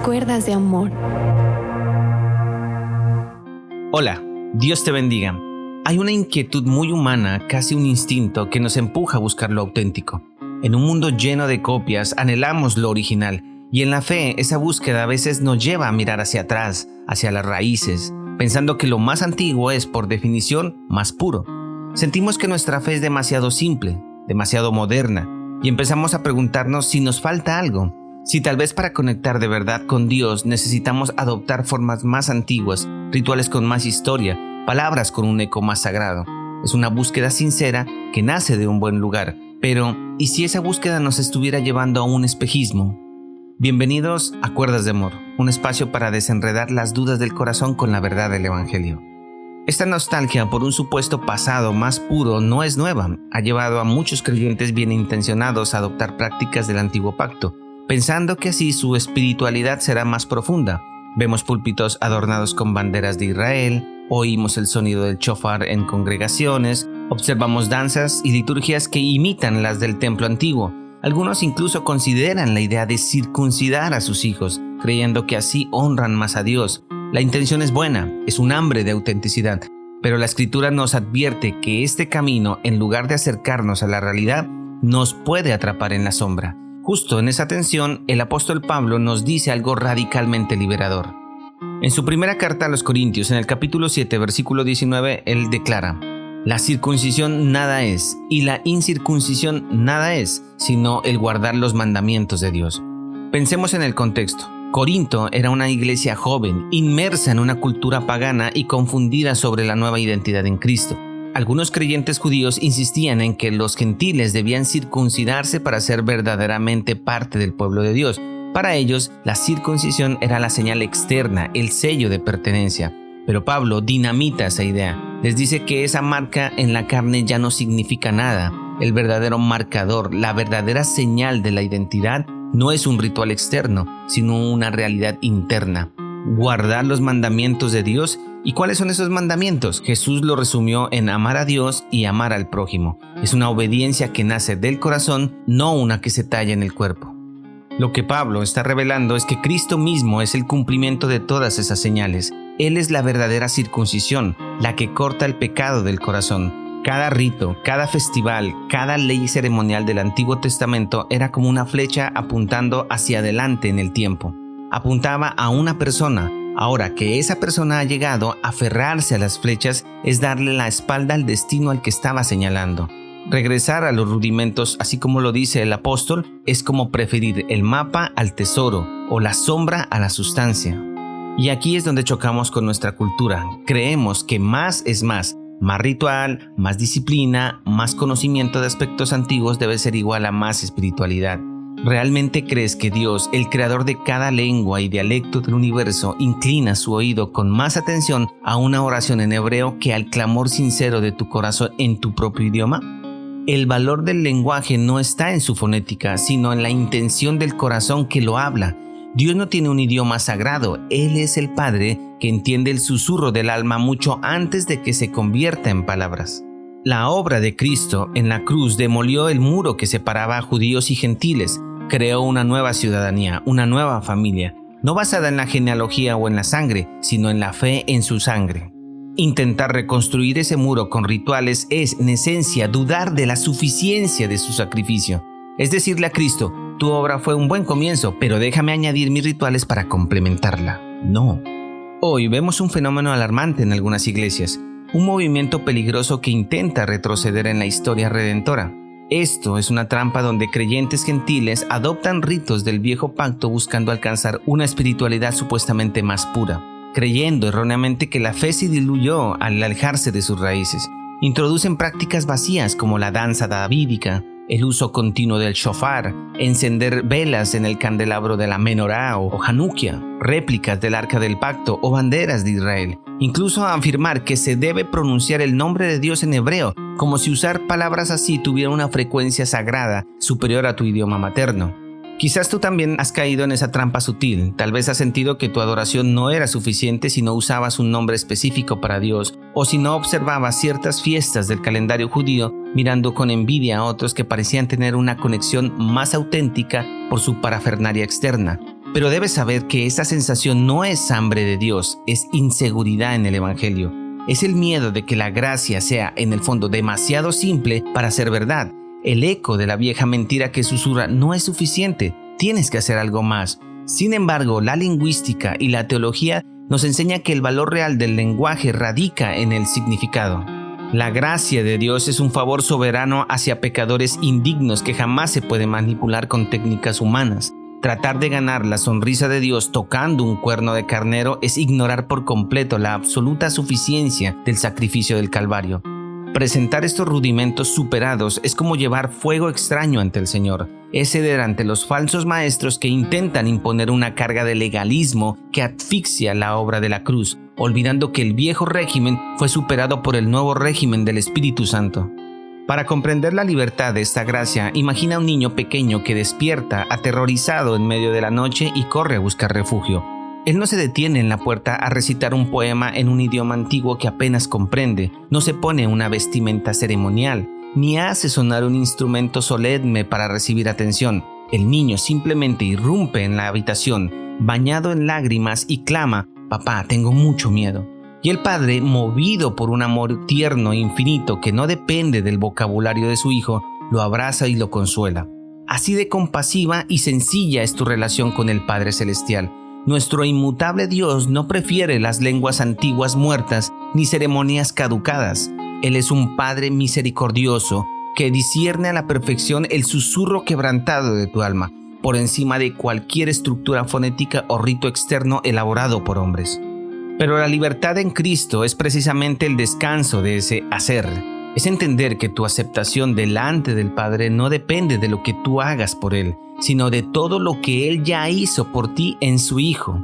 Acuerdas de amor. Hola, Dios te bendiga. Hay una inquietud muy humana, casi un instinto, que nos empuja a buscar lo auténtico. En un mundo lleno de copias, anhelamos lo original, y en la fe, esa búsqueda a veces nos lleva a mirar hacia atrás, hacia las raíces, pensando que lo más antiguo es, por definición, más puro. Sentimos que nuestra fe es demasiado simple, demasiado moderna, y empezamos a preguntarnos si nos falta algo, si tal vez para conectar de verdad con Dios necesitamos adoptar formas más antiguas, rituales con más historia, palabras con un eco más sagrado. Es una búsqueda sincera que nace de un buen lugar, pero ¿y si esa búsqueda nos estuviera llevando a un espejismo? Bienvenidos a Acuerdas de Amor, un espacio para desenredar las dudas del corazón con la verdad del Evangelio. Esta nostalgia por un supuesto pasado más puro no es nueva, ha llevado a muchos creyentes bien intencionados a adoptar prácticas del antiguo pacto, pensando que así su espiritualidad será más profunda. Vemos púlpitos adornados con banderas de Israel, oímos el sonido del shofar en congregaciones, observamos danzas y liturgias que imitan las del templo antiguo. Algunos incluso consideran la idea de circuncidar a sus hijos, creyendo que así honran más a Dios. La intención es buena, es un hambre de autenticidad, pero la Escritura nos advierte que este camino, en lugar de acercarnos a la realidad, nos puede atrapar en la sombra. Justo en esa tensión, el apóstol Pablo nos dice algo radicalmente liberador. En su primera carta a los Corintios, en el capítulo 7, versículo 19, él declara: la circuncisión nada es, y la incircuncisión nada es, sino el guardar los mandamientos de Dios. Pensemos en el contexto. Corinto era una iglesia joven, inmersa en una cultura pagana y confundida sobre la nueva identidad en Cristo. Algunos creyentes judíos insistían en que los gentiles debían circuncidarse para ser verdaderamente parte del pueblo de Dios. Para ellos, la circuncisión era la señal externa, el sello de pertenencia. Pero Pablo dinamita esa idea. Les dice que esa marca en la carne ya no significa nada. El verdadero marcador, la verdadera señal de la identidad, no es un ritual externo, sino una realidad interna. Guardar los mandamientos de Dios. ¿Y cuáles son esos mandamientos? Jesús lo resumió en amar a Dios y amar al prójimo. Es una obediencia que nace del corazón, no una que se talla en el cuerpo. Lo que Pablo está revelando es que Cristo mismo es el cumplimiento de todas esas señales. Él es la verdadera circuncisión, la que corta el pecado del corazón. Cada rito, cada festival, cada ley ceremonial del Antiguo Testamento era como una flecha apuntando hacia adelante en el tiempo. Apuntaba a una persona. Ahora que esa persona ha llegado, aferrarse a las flechas es darle la espalda al destino al que estaba señalando. Regresar a los rudimentos, así como lo dice el apóstol, es como preferir el mapa al tesoro o la sombra a la sustancia. Y aquí es donde chocamos con nuestra cultura. Creemos que más es más ritual, más disciplina, más conocimiento de aspectos antiguos debe ser igual a más espiritualidad. ¿Realmente crees que Dios, el creador de cada lengua y dialecto del universo, inclina su oído con más atención a una oración en hebreo que al clamor sincero de tu corazón en tu propio idioma? El valor del lenguaje no está en su fonética, sino en la intención del corazón que lo habla. Dios no tiene un idioma sagrado, Él es el Padre que entiende el susurro del alma mucho antes de que se convierta en palabras. La obra de Cristo en la cruz demolió el muro que separaba a judíos y gentiles, creó una nueva ciudadanía, una nueva familia, no basada en la genealogía o en la sangre, sino en la fe en su sangre. Intentar reconstruir ese muro con rituales es, en esencia, dudar de la suficiencia de su sacrificio. Es decirle a Cristo: tu obra fue un buen comienzo, pero déjame añadir mis rituales para complementarla. No. Hoy vemos un fenómeno alarmante en algunas iglesias, un movimiento peligroso que intenta retroceder en la historia redentora. Esto es una trampa donde creyentes gentiles adoptan ritos del viejo pacto buscando alcanzar una espiritualidad supuestamente más pura, creyendo erróneamente que la fe se diluyó al alejarse de sus raíces. Introducen prácticas vacías como la danza davídica, el uso continuo del shofar, encender velas en el candelabro de la menorá o Hanukkah, réplicas del arca del pacto o banderas de Israel. Incluso afirmar que se debe pronunciar el nombre de Dios en hebreo, como si usar palabras así tuviera una frecuencia sagrada superior a tu idioma materno. Quizás tú también has caído en esa trampa sutil. Tal vez has sentido que tu adoración no era suficiente si no usabas un nombre específico para Dios, o si no observabas ciertas fiestas del calendario judío, mirando con envidia a otros que parecían tener una conexión más auténtica por su parafernalia externa. Pero debes saber que esa sensación no es hambre de Dios, es inseguridad en el Evangelio. Es el miedo de que la gracia sea, en el fondo, demasiado simple para ser verdad. El eco de la vieja mentira que susurra no es suficiente, tienes que hacer algo más. Sin embargo, la lingüística y la teología nos enseña que el valor real del lenguaje radica en el significado. La gracia de Dios es un favor soberano hacia pecadores indignos que jamás se puede manipular con técnicas humanas. Tratar de ganar la sonrisa de Dios tocando un cuerno de carnero es ignorar por completo la absoluta suficiencia del sacrificio del Calvario. Presentar estos rudimentos superados es como llevar fuego extraño ante el Señor. Es ceder ante los falsos maestros que intentan imponer una carga de legalismo que asfixia la obra de la cruz, olvidando que el viejo régimen fue superado por el nuevo régimen del Espíritu Santo. Para comprender la libertad de esta gracia, imagina a un niño pequeño que despierta aterrorizado en medio de la noche y corre a buscar refugio. Él no se detiene en la puerta a recitar un poema en un idioma antiguo que apenas comprende, no se pone una vestimenta ceremonial, ni hace sonar un instrumento solemne para recibir atención. El niño simplemente irrumpe en la habitación, bañado en lágrimas, y clama: «Papá, tengo mucho miedo». Y el padre, movido por un amor tierno e infinito que no depende del vocabulario de su hijo, lo abraza y lo consuela. Así de compasiva y sencilla es tu relación con el Padre Celestial. Nuestro inmutable Dios no prefiere las lenguas antiguas muertas ni ceremonias caducadas. Él es un Padre misericordioso que discierne a la perfección el susurro quebrantado de tu alma, por encima de cualquier estructura fonética o rito externo elaborado por hombres. Pero la libertad en Cristo es precisamente el descanso de ese hacer. Es entender que tu aceptación delante del Padre no depende de lo que tú hagas por Él, sino de todo lo que Él ya hizo por ti en su Hijo.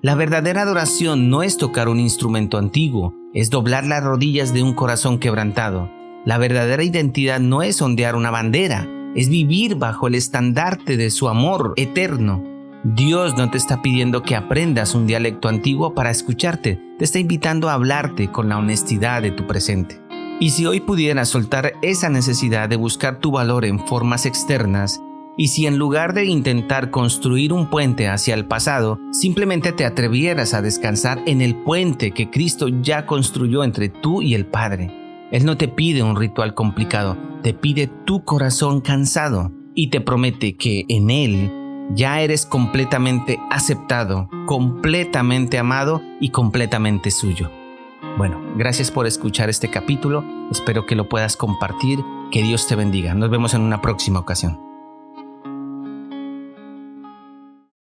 La verdadera adoración no es tocar un instrumento antiguo, es doblar las rodillas de un corazón quebrantado. La verdadera identidad no es ondear una bandera, es vivir bajo el estandarte de su amor eterno. Dios no te está pidiendo que aprendas un dialecto antiguo para escucharte, te está invitando a hablarte con la honestidad de tu presente. Y si hoy pudieras soltar esa necesidad de buscar tu valor en formas externas, y si en lugar de intentar construir un puente hacia el pasado, simplemente te atrevieras a descansar en el puente que Cristo ya construyó entre tú y el Padre. Él no te pide un ritual complicado, te pide tu corazón cansado y te promete que en Él ya eres completamente aceptado, completamente amado y completamente suyo. Bueno, gracias por escuchar este capítulo. Espero que lo puedas compartir. Que Dios te bendiga. Nos vemos en una próxima ocasión.